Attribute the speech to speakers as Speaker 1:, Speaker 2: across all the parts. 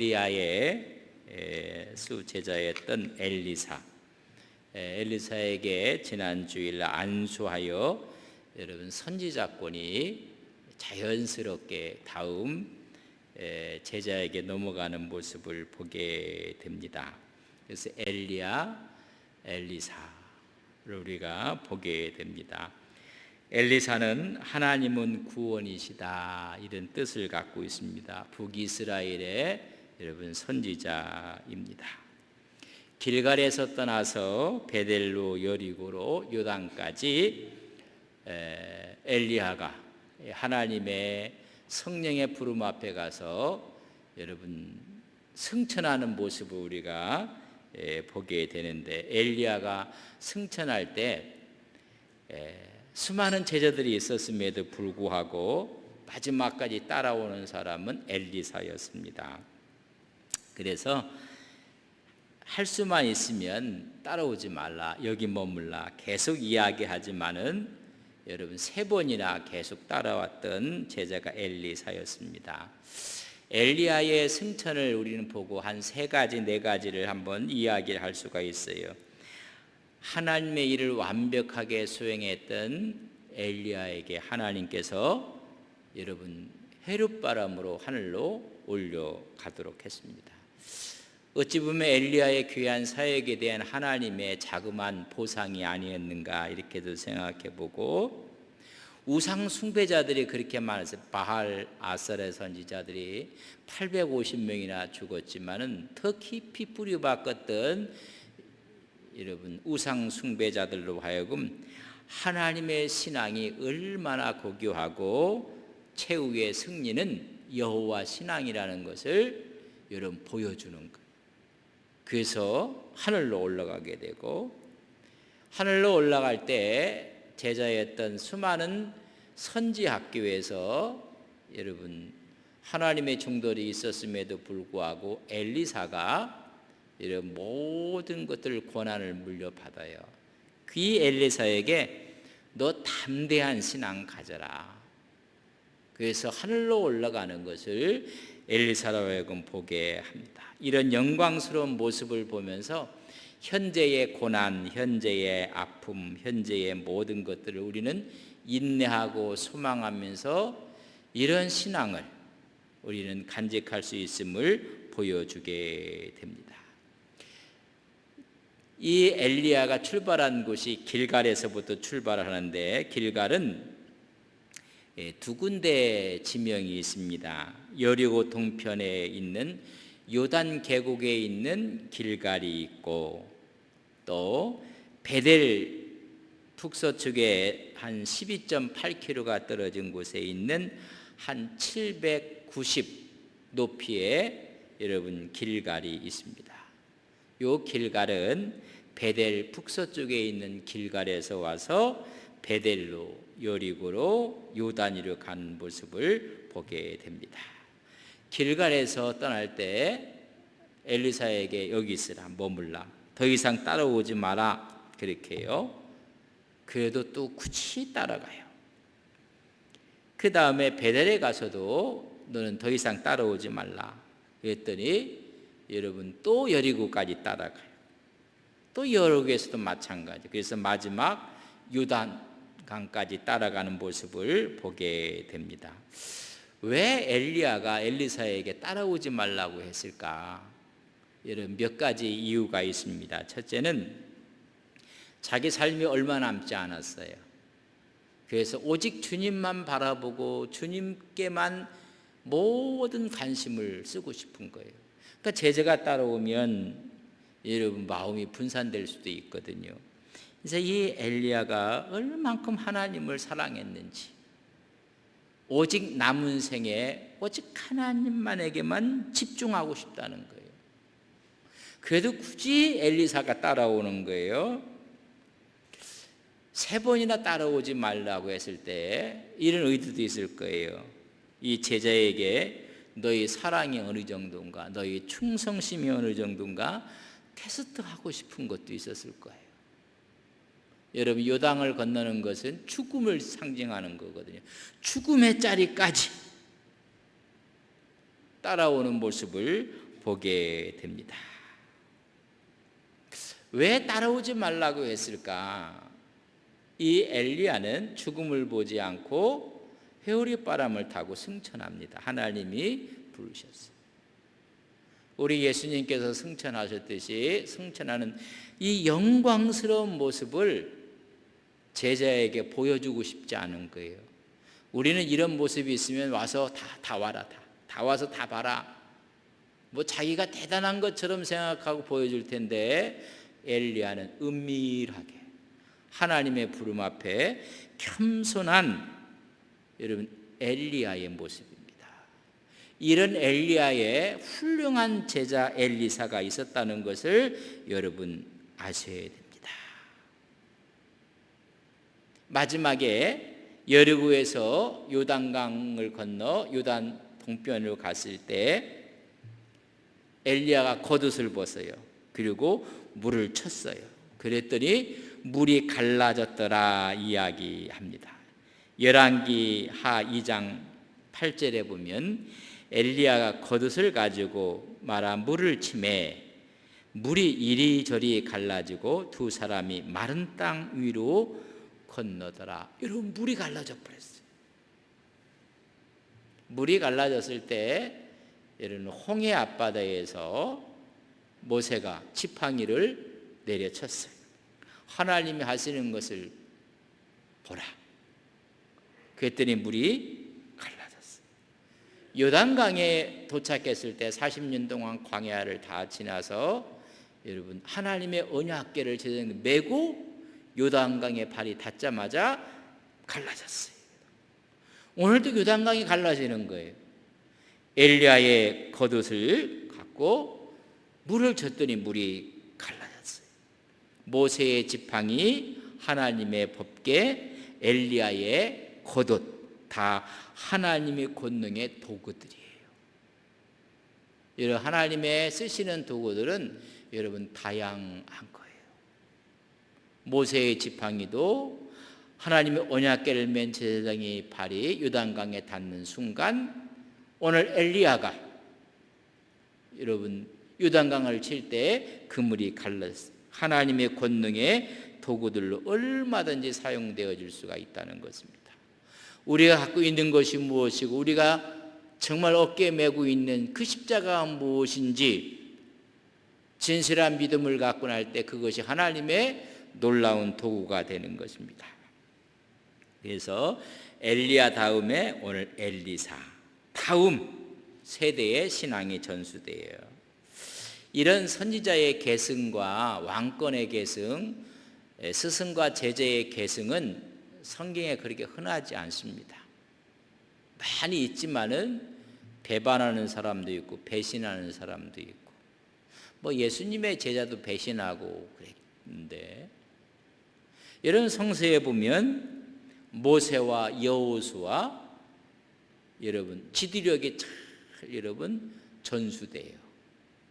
Speaker 1: 엘리야의 수제자였던 엘리사에게 지난 주일 안수하여 여러분 선지자권이 자연스럽게 다음 제자에게 넘어가는 모습을 보게 됩니다. 그래서 엘리야, 엘리사를 우리가 보게 됩니다. 엘리사는 하나님은 구원이시다 이런 뜻을 갖고 있습니다. 북이스라엘의 여러분 선지자입니다. 길갈에서 떠나서 베델로 여리고로 요단까지 엘리야가 하나님의 성령의 부름 앞에 가서 여러분 승천하는 모습을 우리가 보게 되는데, 엘리야가 승천할 때 수많은 제자들이 있었음에도 불구하고 마지막까지 따라오는 사람은 엘리사였습니다. 그래서 할 수만 있으면 따라오지 말라, 여기 머물라 계속 이야기하지만은 여러분 3번이나 계속 따라왔던 제자가 엘리사였습니다. 엘리야의 승천을 우리는 보고 한 3가지, 4가지를 한번 이야기를 할 수가 있어요. 하나님의 일을 완벽하게 수행했던 엘리야에게 하나님께서 여러분 해룻바람으로 하늘로 올려가도록 했습니다. 어찌 보면 엘리야의 귀한 사역에 대한 하나님의 자그마한 보상이 아니었는가 이렇게도 생각해 보고, 우상 숭배자들이 그렇게 많았어요. 바알, 아셀의 선지자들이 850명이나 죽었지만은 더 깊이 뿌리박았던 여러분 우상 숭배자들로 하여금 하나님의 신앙이 얼마나 고귀하고 최후의 승리는 여호와 신앙이라는 것을 여러분 보여주는 거예요. 그래서 하늘로 올라가게 되고, 하늘로 올라갈 때 제자였던 수많은 선지 학교에서 여러분 하나님의 종들이 있었음에도 불구하고 엘리사가 이런 모든 것들 권한을 물려받아요. 그 엘리사에게 너 담대한 신앙 가져라. 그래서 하늘로 올라가는 것을 엘리사로 하여금 보게 합니다. 이런 영광스러운 모습을 보면서 현재의 고난, 현재의 아픔, 현재의 모든 것들을 우리는 인내하고 소망하면서 이런 신앙을 우리는 간직할 수 있음을 보여주게 됩니다. 이 엘리야가 출발한 곳이 길갈에서부터 출발하는데, 길갈은 2군데 지명이 있습니다. 여리고 동편에 있는 요단 계곡에 있는 길갈이 있고, 또 베델 북서쪽에 한 12.8km가 떨어진 곳에 있는 한 790 높이의 여러분 길갈이 있습니다. 요 길갈은 베델 북서쪽에 있는 길갈에서 와서 베델로 여리고로 요단으로 간 모습을 보게 됩니다. 길갈에서 떠날 때 엘리사에게 여기 있으라, 머물라, 더 이상 따라오지 마라 그렇게 해요. 그래도 또 굳이 따라가요. 그 다음에 베델에 가서도 너는 더 이상 따라오지 말라 그랬더니 여러분 또 여리고까지 따라가요. 또 여리고에서도 마찬가지. 그래서 마지막 요단강까지 따라가는 모습을 보게 됩니다. 왜 엘리야가 엘리사에게 따라오지 말라고 했을까? 여러분 몇 가지 이유가 있습니다. 첫째는 자기 삶이 얼마 남지 않았어요. 그래서 오직 주님만 바라보고 주님께만 모든 관심을 쓰고 싶은 거예요. 그러니까 제자가 따라오면 여러분 마음이 분산될 수도 있거든요. 그래서 이 엘리야가 얼만큼 하나님을 사랑했는지, 오직 남은 생에 오직 하나님만에게만 집중하고 싶다는 거예요. 그래도 굳이 엘리사가 따라오는 거예요. 3번이나 따라오지 말라고 했을 때 이런 의도도 있을 거예요. 이 제자에게 너희 사랑이 어느 정도인가, 너희 충성심이 어느 정도인가 테스트하고 싶은 것도 있었을 거예요. 여러분 요단을 건너는 것은 죽음을 상징하는 거거든요. 죽음의 자리까지 따라오는 모습을 보게 됩니다. 왜 따라오지 말라고 했을까? 이 엘리야는 죽음을 보지 않고 회오리 바람을 타고 승천합니다. 하나님이 부르셨어요. 우리 예수님께서 승천하셨듯이 승천하는 이 영광스러운 모습을 제자에게 보여주고 싶지 않은 거예요. 우리는 이런 모습이 있으면 와서 다 와라, 다 와서 다 봐라, 뭐 자기가 대단한 것처럼 생각하고 보여줄 텐데, 엘리야는 은밀하게 하나님의 부름 앞에 겸손한 여러분 엘리야의 모습입니다. 이런 엘리야의 훌륭한 제자 엘리사가 있었다는 것을 여러분 아셔야 됩니다. 마지막에 여리고에서 요단강을 건너 요단 동편으로 갔을 때 엘리야가 겉옷을 벗어요. 그리고 물을 쳤어요. 그랬더니 물이 갈라졌더라 이야기합니다. 열왕기하 2장 8절에 보면 엘리야가 겉옷을 가지고 말아 물을 치매 물이 이리저리 갈라지고 두 사람이 마른 땅 위로 건너더라. 여러분, 물이 갈라져 버렸어요. 물이 갈라졌을 때 여러분 홍해 앞바다에서 모세가 지팡이를 내려쳤어요. 하나님이 하시는 것을 보라. 그랬더니 물이 갈라졌어요. 요단강에 도착했을 때 40년 동안 광야를 다 지나서 여러분 하나님의 언약궤를 제대로 메고 요단강에 발이 닿자마자 갈라졌어요. 오늘도 요단강이 갈라지는 거예요. 엘리야의 겉옷을 갖고 물을 쳤더니 물이 갈라졌어요. 모세의 지팡이, 하나님의 법궤, 엘리야의 겉옷, 다 하나님의 권능의 도구들이에요. 여러분, 하나님의 쓰시는 도구들은 여러분 다양한 거예요. 모세의 지팡이도 하나님의 언약궤를 맨 제사장의 발이 요단강에 닿는 순간, 오늘 엘리야가 여러분 요단강을 칠 때 그 물이 갈랐어요. 하나님의 권능의 도구들로 얼마든지 사용되어 줄 수가 있다는 것입니다. 우리가 갖고 있는 것이 무엇이고 우리가 정말 어깨에 메고 있는 그 십자가가 무엇인지 진실한 믿음을 갖고 날 때 그것이 하나님의 놀라운 도구가 되는 것입니다. 그래서 엘리야 다음에 오늘 엘리사, 다음 세대의 신앙이 전수돼요. 이런 선지자의 계승과 왕권의 계승, 스승과 제자의 계승은 성경에 그렇게 흔하지 않습니다. 많이 있지만은 배반하는 사람도 있고 배신하는 사람도 있고, 뭐 예수님의 제자도 배신하고 그랬는데, 이런 성서에 보면 모세와 여호수아 여러분 지도력이 잘 여러분 전수돼요.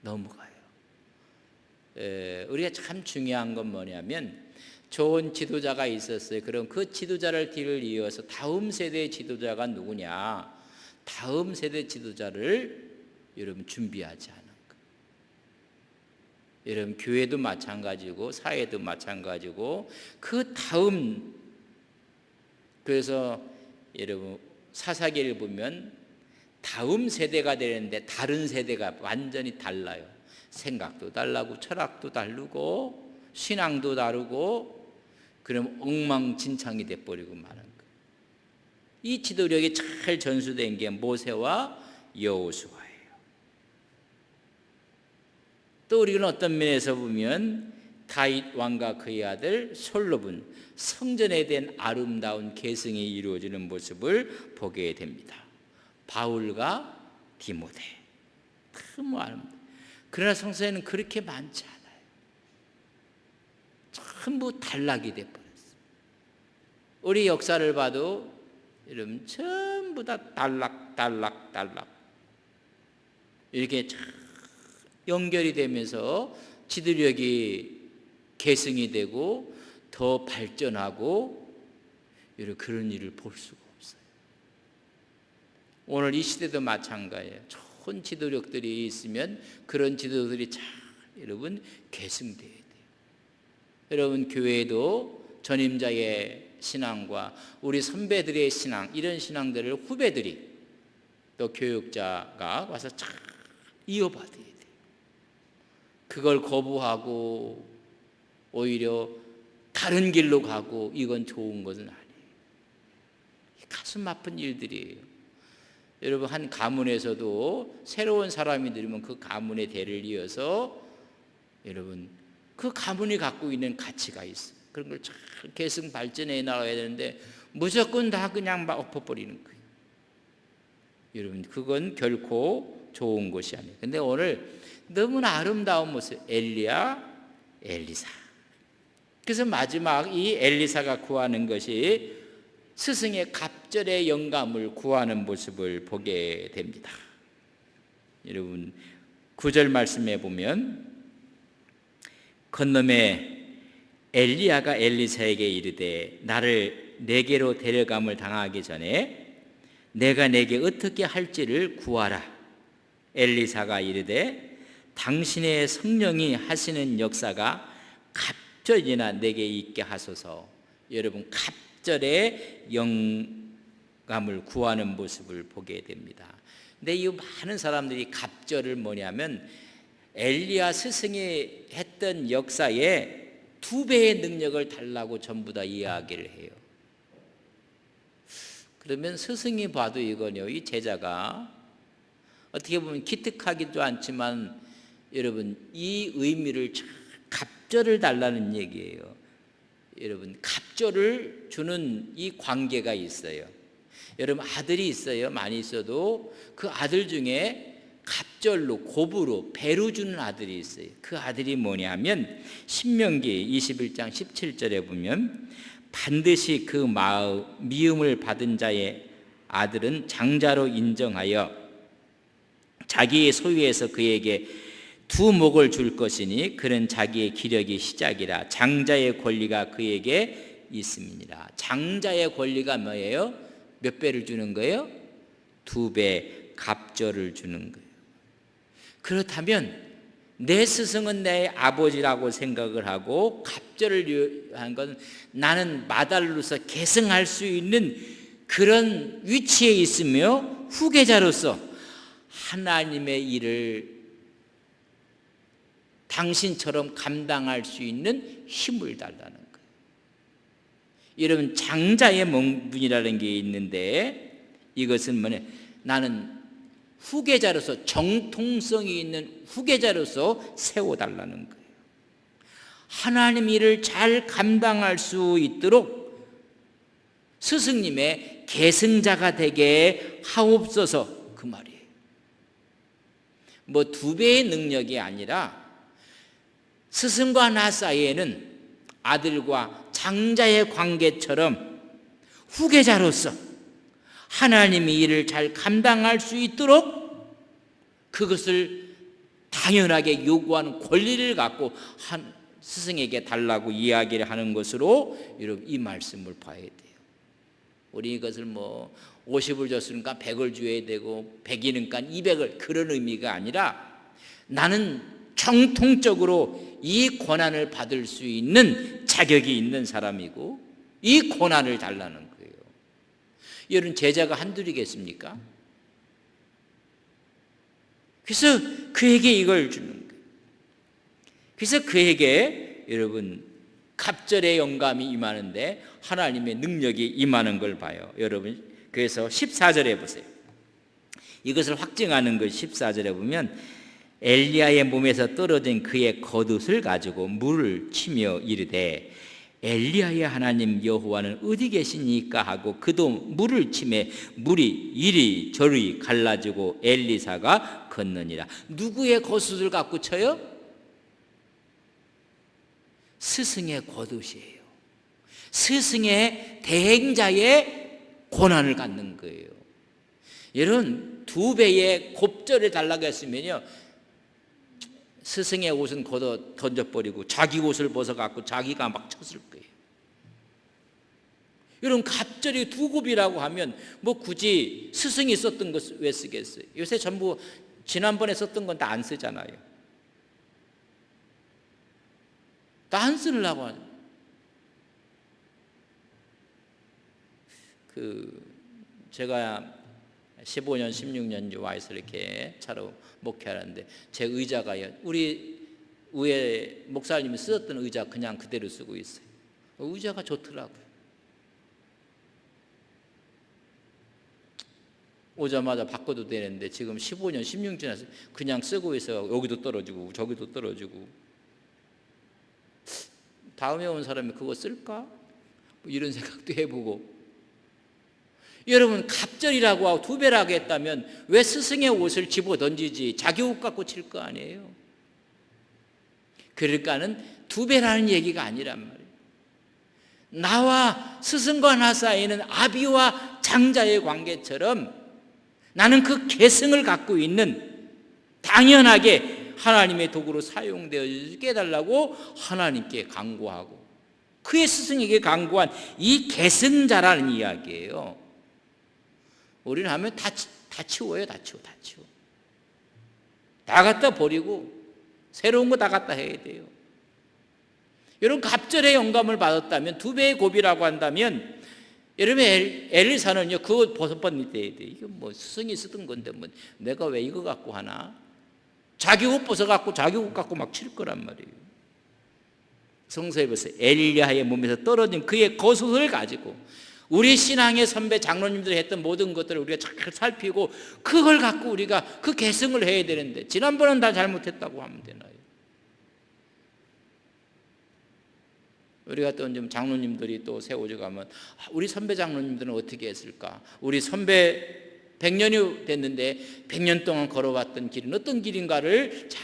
Speaker 1: 넘어가요. 우리가 참 중요한 건 뭐냐면 좋은 지도자가 있었어요. 그럼 그 지도자를 뒤를 이어서 다음 세대의 지도자가 누구냐? 다음 세대 지도자를 여러분 준비하지 않은 거예요. 여러분 교회도 마찬가지고 사회도 마찬가지고 그 다음, 그래서 여러분 사사기를 보면 다음 세대가 되는데 다른 세대가 완전히 달라요. 생각도 달라고 철학도 다르고 신앙도 다르고, 그럼 엉망진창이 돼버리고 마는 거예요. 이 지도력이 잘 전수된 게 모세와 여호수아예요. 또 우리는 어떤 면에서 보면 다윗 왕과 그의 아들 솔로몬, 성전에 대한 아름다운 계승이 이루어지는 모습을 보게 됩니다. 바울과 디모데, 참 아름다워요. 그러나 성서에는 그렇게 많지 않아요. 전부 단락이 돼버렸어요. 우리 역사를 봐도 여러분 전부 다 단락 이렇게 연결이 되면서 지도력이 계승이 되고 더 발전하고 이런 그런 일을 볼 수가 없어요. 오늘 이 시대도 마찬가지예요. 좋은 지도력들이 있으면 그런 지도들이 잘 여러분 계승돼야 돼요. 여러분 교회도 전임자의 신앙과 우리 선배들의 신앙, 이런 신앙들을 후배들이 또 교육자가 와서 잘 이어받아야 돼요. 그걸 거부하고 오히려 다른 길로 가고 이건 좋은 것은 아니에요. 가슴 아픈 일들이에요. 여러분 한 가문에서도 새로운 사람이 들으면 그 가문의 대를 이어서 여러분 그 가문이 갖고 있는 가치가 있어요. 그런 걸 잘 계승 발전해 나가야 되는데 무조건 다 그냥 막 엎어버리는 거예요. 여러분 그건 결코 좋은 것이 아니에요. 근데 오늘 너무나 아름다운 모습, 엘리야, 엘리사. 그래서 마지막 이 엘리사가 구하는 것이 스승의 갑절의 영감을 구하는 모습을 보게 됩니다. 여러분 9절 말씀에 보면 건너매 엘리야가 엘리사에게 이르되 나를 내게로 데려감을 당하기 전에 내가 내게 어떻게 할지를 구하라. 엘리사가 이르되 당신의 성령이 하시는 역사가 갑절이나 내게 있게 하소서. 여러분 갑절의 영감을 구하는 모습을 보게 됩니다. 근데 이 많은 사람들이 갑절을 뭐냐면 엘리야 스승이 했던 역사에 2배의 능력을 달라고 전부 다 이야기를 해요. 그러면 스승이 봐도 이거요, 이 제자가 어떻게 보면 기특하기도 않지만 여러분 이 의미를 갑절을 달라는 얘기예요. 여러분 갑절을 주는 이 관계가 있어요. 여러분 아들이 있어요. 많이 있어도 그 아들 중에 갑절로 고부로 배로 주는 아들이 있어요. 그 아들이 뭐냐면 신명기 21장 17절에 보면 반드시 그 미움을 받은 자의 아들은 장자로 인정하여 자기의 소유에서 그에게 2목을 줄 것이니 그는 자기의 기력이 시작이라. 장자의 권리가 그에게 있음이니라. 장자의 권리가 뭐예요? 몇 배를 주는 거예요? 2배 갑절을 주는 거예요. 그렇다면 내 스승은 내 아버지라고 생각을 하고 갑절을 한 건 나는 마달로서 계승할 수 있는 그런 위치에 있으며 후계자로서 하나님의 일을 당신처럼 감당할 수 있는 힘을 달라는 거예요. 여러분 장자의 명분이라는 게 있는데 이것은 뭐냐? 나는 후계자로서 정통성이 있는 후계자로서 세워달라는 거예요. 하나님 일을 잘 감당할 수 있도록 스승님의 계승자가 되게 하옵소서, 그 말이에요. 뭐 2배의 능력이 아니라 스승과 나 사이에는 아들과 장자의 관계처럼 후계자로서 하나님이 일을 잘 감당할 수 있도록 그것을 당연하게 요구하는 권리를 갖고 한 스승에게 달라고 이야기를 하는 것으로 여러분 이 말씀을 봐야 돼요. 우리 이것을 뭐 50을 줬으니까 100을 줘야 되고 100이니까 200을, 그런 의미가 아니라 나는 정통적으로 이 권한을 받을 수 있는 자격이 있는 사람이고 이 권한을 달라는 거예요. 여러분 제자가 한둘이겠습니까? 그래서 그에게 이걸 주는 거예요. 그래서 그에게 여러분 갑절의 영감이 임하는데 하나님의 능력이 임하는 걸 봐요. 여러분 그래서 14절에 보세요. 이것을 확증하는 것 14절에 보면 엘리야의 몸에서 떨어진 그의 겉옷을 가지고 물을 치며 이르되 엘리야의 하나님 여호와는 어디 계시니까 하고 그도 물을 치매 물이 이리저리 갈라지고 엘리사가 걷느니라. 누구의 겉옷을 갖고 쳐요? 스승의 겉옷이에요. 스승의 대행자의 권한을 갖는 거예요. 여러분 2배의 곱절을 달라고 했으면요 스승의 옷은 걷어 던져버리고 자기 옷을 벗어갖고 자기가 막 쳤을 거예요. 여러분 갑절이 2곱이라고 하면 뭐 굳이 스승이 썼던 것을 왜 쓰겠어요? 요새 전부 지난번에 썼던 건 다 안 쓰잖아요. 다 안 쓰려고 하죠. 제가 15년, 16년 와서 이렇게 차로 목회하는데 제 의자가요, 우리 위에 목사님이 쓰셨던 의자 그냥 그대로 쓰고 있어요. 의자가 좋더라고요. 오자마자 바꿔도 되는데 지금 15년, 16년 지나서 그냥 쓰고 있어요. 여기도 떨어지고 저기도 떨어지고. 다음에 온 사람이 그거 쓸까? 뭐 이런 생각도 해보고. 여러분, 갑절이라고 하고 두 배라고 했다면 왜 스승의 옷을 집어 던지지 자기 옷 갖고 칠 거 아니에요? 그러니까는 두 배라는 얘기가 아니란 말이에요. 나와 스승과 나 사이에는 아비와 장자의 관계처럼 나는 그 계승을 갖고 있는, 당연하게 하나님의 도구로 사용되어지게 해달라고 하나님께 간구하고 그의 스승에게 간구한 이 계승자라는 이야기예요. 우리는 하면 다 치워요. 다 치워. 다 갖다 버리고 새로운 거 다 갖다 해야 돼요. 여러분, 갑절의 영감을 받았다면, 두 배의 고비라고 한다면, 여러분 엘리사는요 그거 벗어버릴 때 이게 뭐 스승이 쓰던 건데 뭐 내가 왜 이거 갖고 하나? 자기 옷 벗어갖고 자기 옷 갖고 막 칠 거란 말이에요. 성서에 보세요. 엘리야의 몸에서 떨어진 그의 겉옷을 가지고 우리 신앙의 선배 장로님들이 했던 모든 것들을 우리가 잘 살피고 그걸 갖고 우리가 그 계승을 해야 되는데, 지난번은 다 잘못했다고 하면 되나요? 우리가 또 좀 장로님들이 또 세워져 가면 우리 선배 장로님들은 어떻게 했을까? 우리 선배 100년이 됐는데 100년 동안 걸어왔던 길은 어떤 길인가를 잘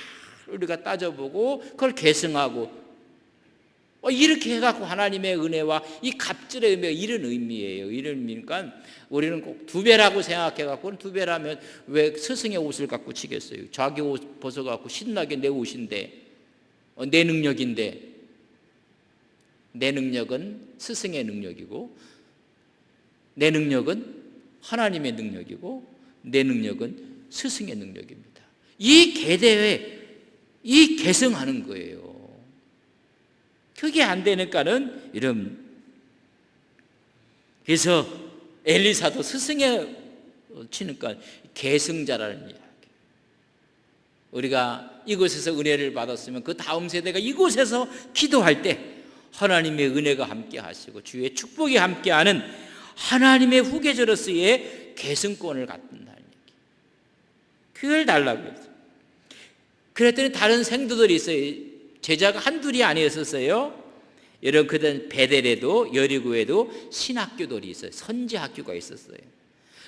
Speaker 1: 우리가 따져보고 그걸 계승하고 이렇게 해갖고 하나님의 은혜와 이 갑절의 의미가 이런 의미예요. 이런 의미니까 우리는 꼭 두 배라고 생각해갖고는, 두 배라면 왜 스승의 옷을 갖고 치겠어요? 자기 옷 벗어갖고 신나게 내 옷인데, 내 능력인데. 내 능력은 스승의 능력이고, 내 능력은 하나님의 능력이고, 내 능력은 스승의 능력입니다. 이 계대에 이 계승하는 거예요. 그게 안 되니까는 이런. 그래서 엘리사도 스승의 치니까 계승자라는 이야기. 우리가 이곳에서 은혜를 받았으면 그 다음 세대가 이곳에서 기도할 때 하나님의 은혜가 함께 하시고 주의 축복이 함께하는 하나님의 후계자로서의 계승권을 갖는다는 얘기. 그걸 달라고 했어요. 그랬더니 다른 생도들이 있어요. 제자가 한둘이 아니었었어요. 여러분, 그땐 베델에도 여리고에도 신학교들이 있어요. 선지학교가 있었어요.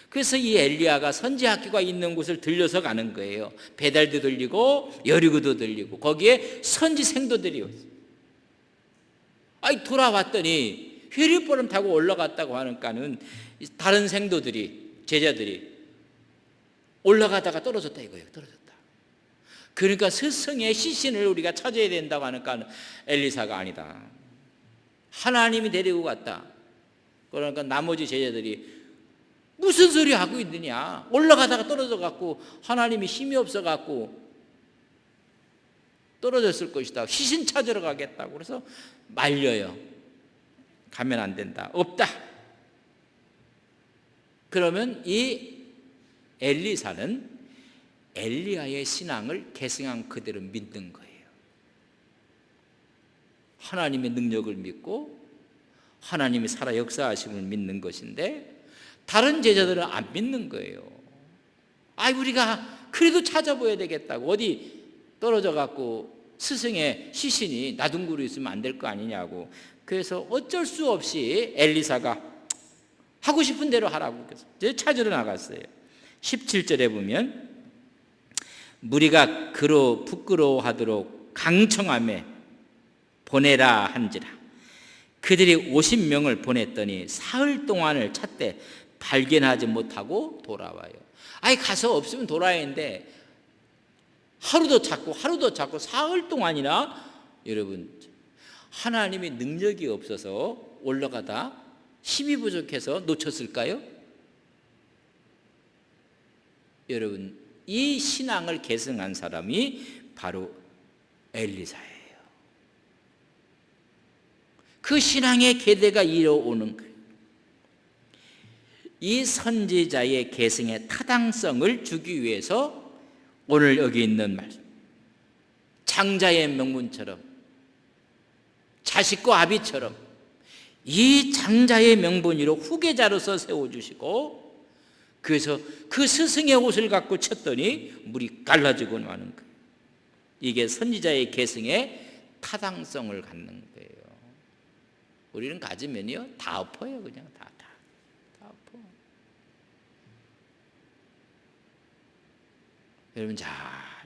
Speaker 1: 그래서 이 엘리야가 선지학교가 있는 곳을 들려서 가는 거예요. 베델도 들리고 여리고도 들리고 거기에 선지 생도들이 있어요. 돌아왔더니 회류보름 타고 올라갔다고 하니까는 다른 생도들이, 제자들이 올라가다가 떨어졌다 이거예요. 떨어졌다. 그러니까 스승의 시신을 우리가 찾아야 된다고 하니까 엘리사가 아니다. 하나님이 데리고 갔다. 그러니까 나머지 제자들이 무슨 소리 하고 있느냐. 올라가다가 떨어져 갖고 하나님이 힘이 없어 갖고 떨어졌을 것이다. 시신 찾으러 가겠다고. 그래서 말려요. 가면 안 된다. 없다. 그러면 이 엘리사는 엘리야의 신앙을 계승한 그대로 믿는 거예요. 하나님의 능력을 믿고 하나님이 살아 역사하심을 믿는 것인데, 다른 제자들은 안 믿는 거예요. 우리가 그래도 찾아봐야 되겠다고. 어디 떨어져 갖고 스승의 시신이 나둥구로 있으면 안 될 거 아니냐고. 그래서 어쩔 수 없이 엘리사가 하고 싶은 대로 하라고 해서 찾으러 나갔어요. 17절에 보면 무리가 그로 부끄러워하도록 강청함에 보내라 한지라. 그들이 50명을 보냈더니 사흘 동안을 찾되 발견하지 못하고 돌아와요. 가서 없으면 돌아야 하는데 하루도 찾고 사흘 동안이나. 여러분, 하나님의 능력이 없어서 올라가다 힘이 부족해서 놓쳤을까요? 여러분, 이 신앙을 계승한 사람이 바로 엘리사예요. 그 신앙의 계대가 이어오는 거예요. 이 선지자의 계승의 타당성을 주기 위해서 오늘 여기 있는 말씀, 장자의 명분처럼, 자식과 아비처럼 이 장자의 명분으로 후계자로서 세워주시고, 그래서 그 스승의 옷을 갖고 쳤더니 물이 갈라지고 마는 거예요. 이게 선지자의 계승의 타당성을 갖는 거예요. 우리는 가지면요 다 엎어요. 그냥 다 엎어. 여러분 잘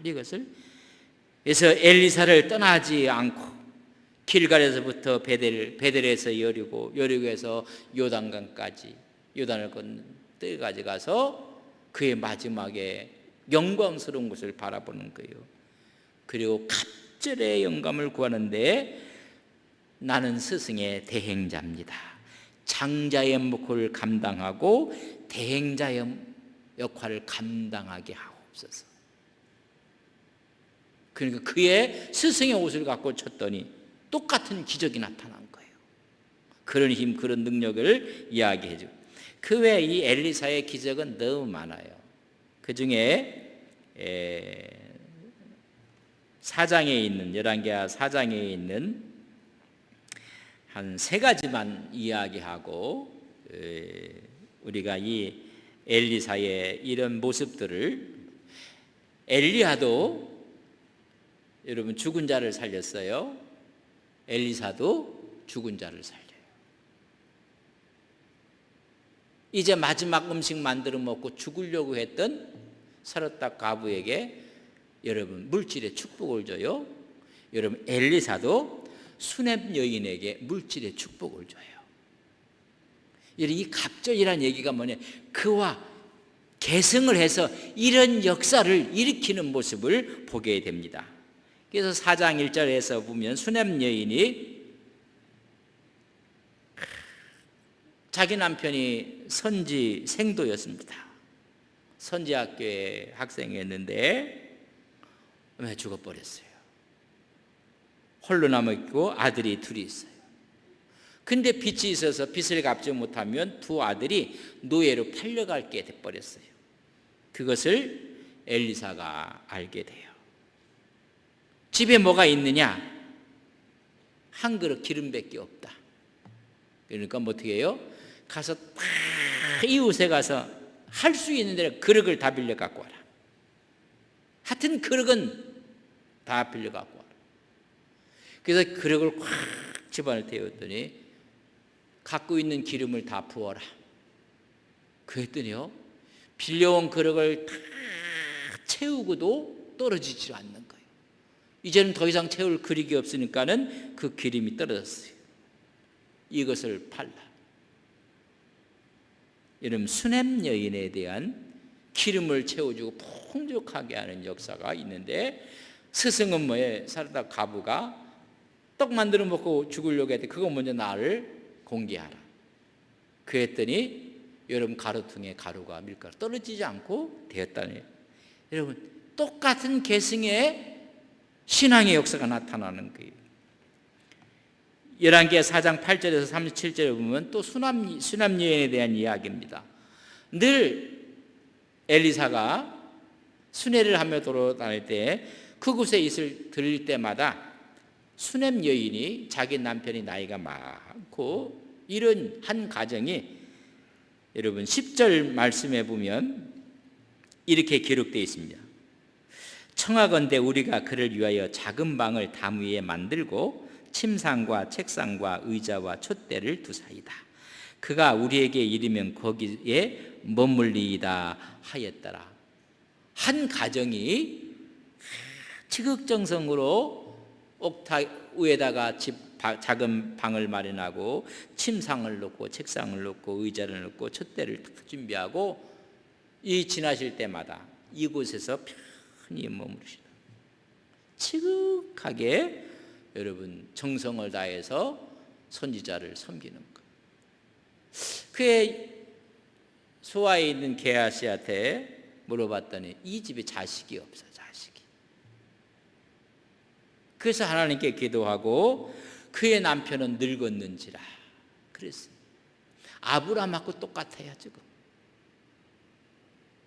Speaker 1: 이것을, 그래서 엘리사를 떠나지 않고 길갈에서부터 베델에서 여리고에서 요단강까지, 요단을 건넌 때까지 가서 그의 마지막에 영광스러운 것을 바라보는 거예요. 그리고 갑절의 영감을 구하는데 나는 스승의 대행자입니다. 장자의 목표를 감당하고 대행자의 역할을 감당하게 하옵소서. 그러니까 그의 스승의 옷을 갖고 쳤더니 똑같은 기적이 나타난 거예요. 그런 힘, 그런 능력을 이야기해 주고, 그 외에 이 엘리사의 기적은 너무 많아요. 그 중에 4장에 있는, 열왕기하 4장에 있는 한 3가지만 이야기하고 우리가 이 엘리사의 이런 모습들을, 엘리야도 여러분 죽은 자를 살렸어요. 엘리사도 죽은 자를 살려요. 이제 마지막 음식 만들어 먹고 죽으려고 했던 사르딱 과부에게 여러분 물질의 축복을 줘요. 여러분 엘리사도 수넴 여인에게 물질의 축복을 줘요. 이 갑절이라는 얘기가 뭐냐, 그와 계승을 해서 이런 역사를 일으키는 모습을 보게 됩니다. 그래서 4장 1절에서 보면 수넴 여인이 자기 남편이 선지 생도였습니다. 선지학교의 학생이었는데 죽어버렸어요. 홀로 남아있고 아들이 둘이 있어요. 근데 빚이 있어서 빚을 갚지 못하면 두 아들이 노예로 팔려가게 돼버렸어요. 그것을 엘리사가 알게 돼요. 집에 뭐가 있느냐? 한 그릇 기름밖에 없다. 그러니까 뭐 어떻게 해요? 가서 다 이웃에 가서 할 수 있는 대로 그릇을 다 빌려 갖고 와라. 하여튼 그릇은 다 빌려 갖고 와라. 그래서 그릇을 꽉 집안을 태웠더니 갖고 있는 기름을 다 부어라. 그랬더니요, 빌려온 그릇을 다 채우고도 떨어지지 않는 거예요. 이제는 더 이상 채울 그릇이 없으니까는 그 기름이 떨어졌어요. 이것을 팔라. 여러분 수넴 여인에 대한 기름을 채워주고 풍족하게 하는 역사가 있는데, 스승은 뭐예요? 사르딱 과부가 떡 만들어 먹고 죽으려고 했더니 그거 먼저 나를 공개하라. 그랬더니 여러분 가루통에 가루가 밀가루 떨어지지 않고 되었다니. 여러분 똑같은 계승의 신앙의 역사가 나타나는 거예요. 열왕기하 4장 8절에서 37절에 보면 또 수남 여인에 대한 이야기입니다. 늘 엘리사가 순회를 하며 돌아다닐 때 그곳에 있을 들릴 때마다 수넴 여인이 자기 남편이 나이가 많고 이런 한 가정이, 여러분 10절 말씀에 보면 이렇게 기록되어 있습니다. 청하건대 우리가 그를 위하여 작은 방을 담 위에 만들고 침상과 책상과 의자와 촛대를 두사이다. 그가 우리에게 이르면 거기에 머물리이다 하였더라. 한 가정이 지극정성으로 옥탑 위에다가 작은 방을 마련하고 침상을 놓고 책상을 놓고 의자를 놓고 촛대를 딱 준비하고 이 지나실 때마다 이곳에서 편히 머무르시다. 지극하게 여러분 정성을 다해서 선지자를 섬기는 것. 그의 소아에 있는 게하시한테 물어봤더니 이 집에 자식이 없어, 자식이. 그래서 하나님께 기도하고 그의 남편은 늙었는지라 그랬어요. 아브라함하고 똑같아요. 지금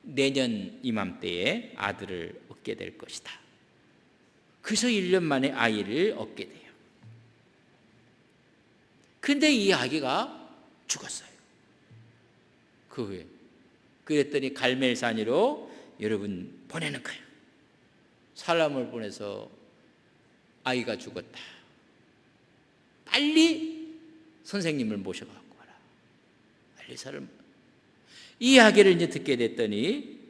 Speaker 1: 내년 이맘때에 아들을 얻게 될 것이다. 그래서 1년 만에 아이를 얻게 돼요. 근데 이 아기가 죽었어요. 그 후에 그랬더니 갈멜산으로 여러분 보내는 거예요. 사람을 보내서 아이가 죽었다. 빨리 선생님을 모셔갖고 와라. 엘리사를. 이 이야기를 이제 듣게 됐더니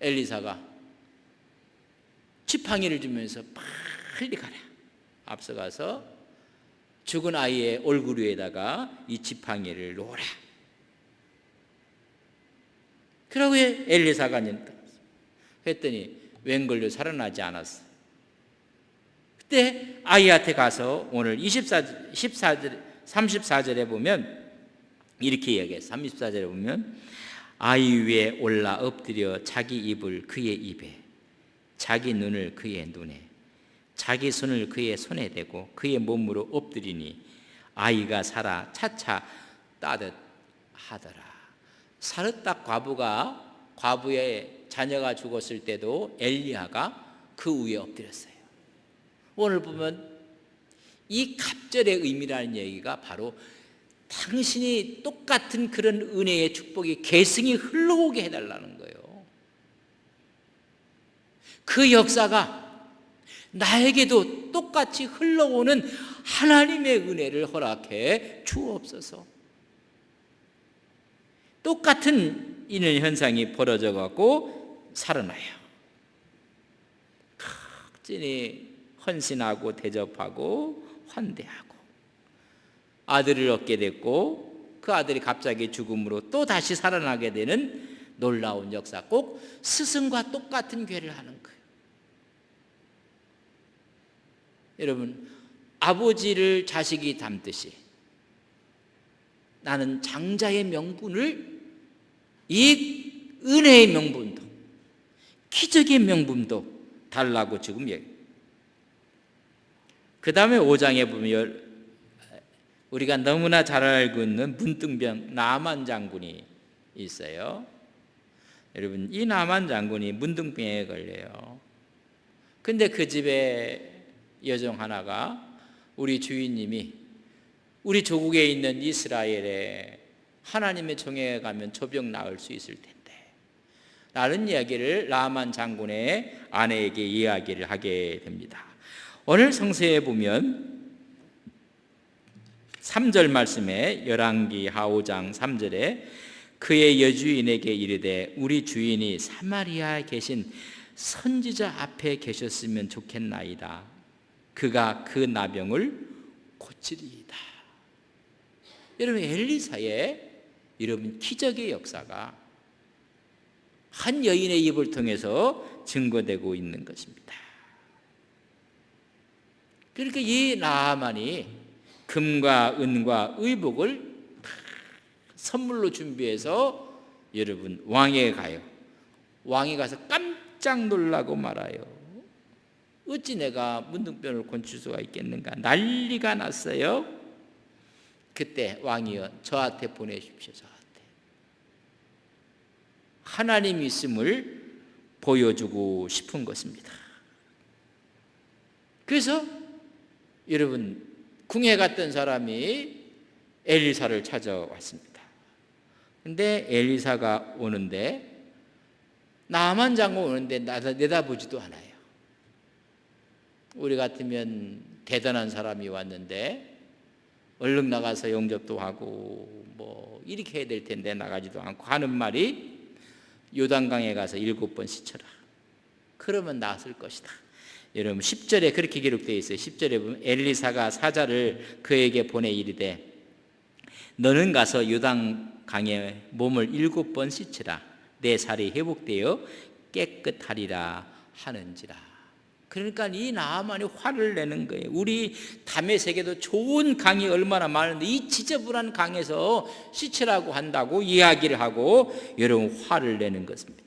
Speaker 1: 엘리사가 지팡이를 주면서 빨리 가라. 앞서가서 죽은 아이의 얼굴 위에다가 이 지팡이를 놓으라. 그러고 엘리사가 했더니 웬걸로 살아나지 않았어. 그때 아이한테 가서 오늘 34절에 보면 이렇게 이야기해요. 34절에 보면 아이 위에 올라 엎드려 자기 입을 그의 입에, 자기 눈을 그의 눈에, 자기 손을 그의 손에 대고 그의 몸으로 엎드리니 아이가 살아 차차 따뜻하더라. 사르딱 과부의 자녀가 죽었을 때도 엘리야가 그 위에 엎드렸어요. 오늘 보면 이 갑절의 의미라는 얘기가 바로 당신이 똑같은 그런 은혜의 축복이 계승이 흘러오게 해달라는 거예요. 그 역사가 나에게도 똑같이 흘러오는 하나님의 은혜를 허락해 주옵소서. 똑같은 이런 현상이 벌어져 갖고 살아나요. 각진히 헌신하고 대접하고 환대하고 아들을 얻게 됐고 그 아들이 갑자기 죽음으로 또 다시 살아나게 되는 놀라운 역사. 꼭 스승과 똑같은 궤를 하는 거예요. 여러분, 아버지를 자식이 닮듯이 나는 장자의 명분을 이 은혜의 명분도 기적의 명분도 달라고 지금 얘기해요. 그 다음에 5장에 보면 우리가 너무나 잘 알고 있는 문둥병 나만 장군이 있어요. 여러분, 이 나만 장군이 문둥병에 걸려요. 근데 그 집에 여종 하나가 우리 주인님이 우리 조국에 있는 이스라엘에 하나님의 정예에 가면 저 병 나을 수 있을 텐데 라는 이야기를 나만 장군의 아내에게 이야기를 하게 됩니다. 오늘 성서에 보면 3절 말씀에 열왕기 하 5장 3절에 그의 여주인에게 이르되 우리 주인이 사마리아에 계신 선지자 앞에 계셨으면 좋겠나이다. 그가 그 나병을 고치리이다. 여러분, 엘리사의 여러분 기적의 역사가 한 여인의 입을 통해서 증거되고 있는 것입니다. 그러니까 이 나아만이 금과 은과 의복을 선물로 준비해서 여러분 왕에게 가요. 왕이 가서 깜짝 놀라고 말아요. 어찌 내가 문둥병을 고칠 수가 있겠는가? 난리가 났어요. 그때 왕이여 저한테 보내십시오. 저한테 하나님 있음을 보여주고 싶은 것입니다. 그래서 여러분 궁에 갔던 사람이 엘리사를 찾아왔습니다. 근데 엘리사가 오는데 나만 장군 오는데 내다보지도 않아요. 우리 같으면 대단한 사람이 왔는데 얼른 나가서 영접도 하고 뭐 이렇게 해야 될 텐데 나가지도 않고 하는 말이 요단강에 가서 7번 씻어라. 그러면 나았을 것이다. 여러분 10절에 그렇게 기록되어 있어요. 10절에 보면 엘리사가 사자를 그에게 보내 이르되 너는 가서 요단강에 몸을 7번 씻으라. 내 살이 회복되어 깨끗하리라 하는지라. 그러니까 이 나아만이 화를 내는 거예요. 우리 다메섹에도 좋은 강이 얼마나 많은데 이 지저분한 강에서 씻으라고 한다고 이야기를 하고 여러분 화를 내는 것입니다.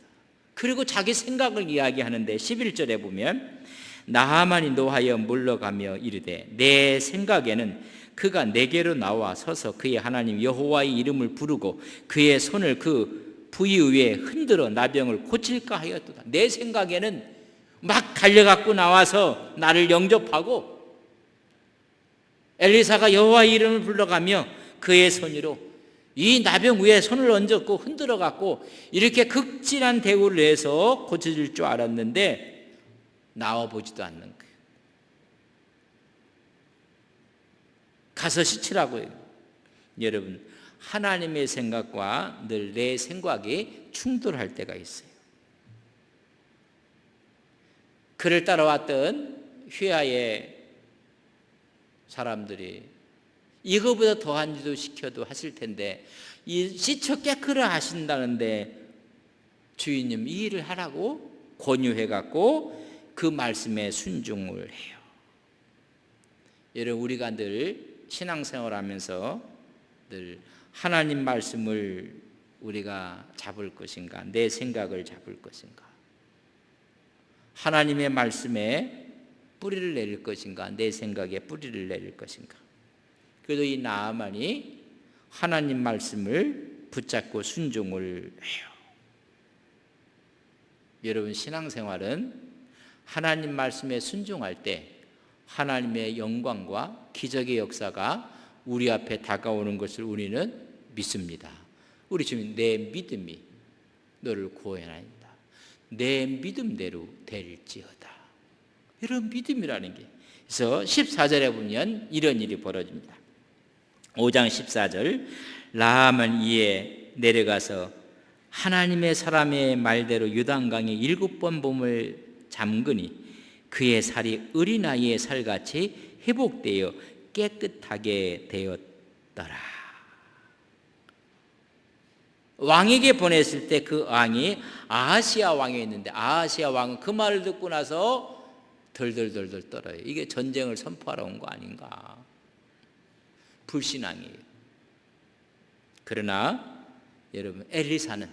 Speaker 1: 그리고 자기 생각을 이야기하는데 11절에 보면 나하만이 노하여 물러가며 이르되 내 생각에는 그가 내게로 나와 서서 그의 하나님 여호와의 이름을 부르고 그의 손을 그 부위 위에 흔들어 나병을 고칠까 하였도다. 내 생각에는 막 달려갖고 나와서 나를 영접하고 엘리사가 여호와의 이름을 불러가며 그의 손으로 이 나병 위에 손을 얹었고 흔들어갖고 이렇게 극진한 대우를 해서 고쳐질 줄 알았는데 나와보지도 않는 거예요. 가서 씻으라고요. 여러분, 하나님의 생각과 늘 내 생각이 충돌할 때가 있어요. 그를 따라왔던 휘하의 사람들이 이거보다 더한 일도 시켜도 하실 텐데 이 씻어 깨끗하게 하신다는데 주인님 이 일을 하라고 권유해갖고 그 말씀에 순종을 해요. 여러분, 우리가 늘 신앙생활하면서 늘 하나님 말씀을 우리가 잡을 것인가, 내 생각을 잡을 것인가, 하나님의 말씀에 뿌리를 내릴 것인가, 내 생각에 뿌리를 내릴 것인가. 그래도 이 나아만이 하나님 말씀을 붙잡고 순종을 해요. 여러분, 신앙생활은 하나님 말씀에 순종할 때 하나님의 영광과 기적의 역사가 우리 앞에 다가오는 것을 우리는 믿습니다. 우리 주님, 내 믿음이 너를 구원하리이다. 내 믿음대로 될지어다. 이런 믿음이라는 게. 그래서 14절에 보면 이런 일이 벌어집니다. 5장 14절 라함은 이에 내려가서 하나님의 사람의 말대로 요단강에 7번 몸을 잠그니 그의 살이 어린 아이의 살같이 회복되어 깨끗하게 되었더라. 왕에게 보냈을 때 그 왕이 아하시아 왕이었는데 아하시아 왕은 그 말을 듣고 나서 덜덜덜덜 떨어요. 이게 전쟁을 선포하러 온 거 아닌가. 불신앙이에요. 그러나 여러분, 엘리사는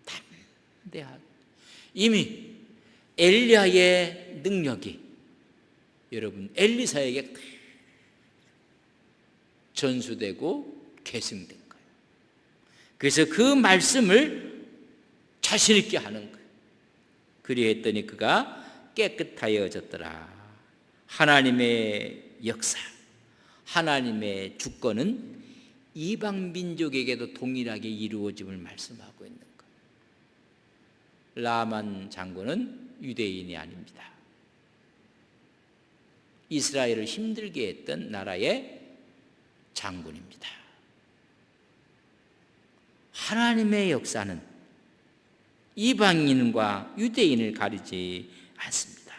Speaker 1: 담대하게 이미 엘리야의 능력이 여러분 엘리사에게 전수되고 계승된 거예요. 그래서 그 말씀을 자신 있게 하는 거예요. 그리했더니 그가 깨끗하여졌더라. 하나님의 역사, 하나님의 주권은 이방 민족에게도 동일하게 이루어짐을 말씀하고 있는 거예요. 라만 장군은 유대인이 아닙니다. 이스라엘을 힘들게 했던 나라의 장군입니다. 하나님의 역사는 이방인과 유대인을 가리지 않습니다.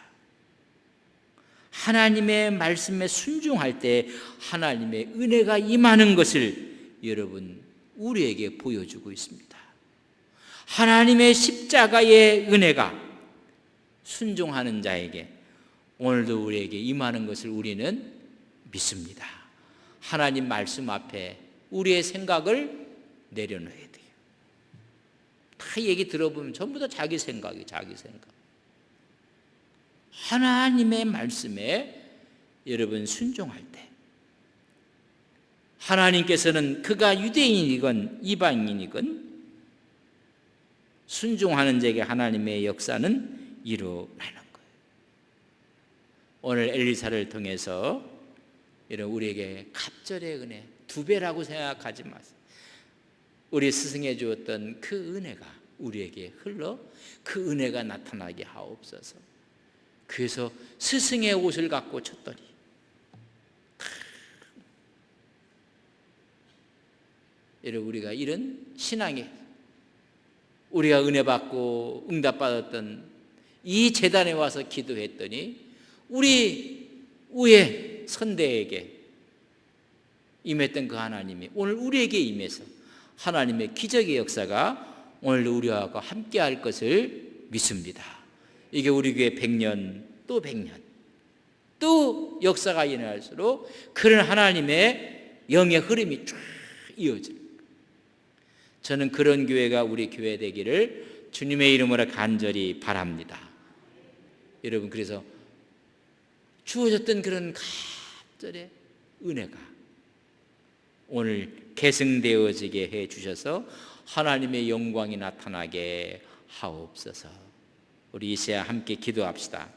Speaker 1: 하나님의 말씀에 순종할 때 하나님의 은혜가 임하는 것을 여러분 우리에게 보여주고 있습니다. 하나님의 십자가의 은혜가 순종하는 자에게 오늘도 우리에게 임하는 것을 우리는 믿습니다. 하나님 말씀 앞에 우리의 생각을 내려놓아야 돼요. 다 얘기 들어보면 전부 다 자기 생각이에요. 자기 생각. 하나님의 말씀에 여러분 순종할 때 하나님께서는 그가 유대인이건 이방인이건 순종하는 자에게 하나님의 역사는 일어나는 거예요. 오늘 엘리사를 통해서 이런 우리에게 갑절의 은혜 2배라고 생각하지 마세요. 우리 스승해 주었던 그 은혜가 우리에게 흘러 그 은혜가 나타나게 하옵소서. 그래서 스승의 옷을 갖고 쳤더니 여러분 우리가 이런 신앙에 우리가 은혜 받고 응답 받았던 이 제단에 와서 기도했더니 우리 위에 선대에게 임했던 그 하나님이 오늘 우리에게 임해서 하나님의 기적의 역사가 오늘 우리와 함께 할 것을 믿습니다. 이게 우리 교회 100년 또 100년 또 역사가 일어날수록 그런 하나님의 영의 흐름이 쫙 이어져요. 저는 그런 교회가 우리 교회 되기를 주님의 이름으로 간절히 바랍니다. 여러분, 그래서 주어졌던 그런 갑절의 은혜가 오늘 계승되어지게 해 주셔서 하나님의 영광이 나타나게 하옵소서. 우리 이제야 함께 기도합시다.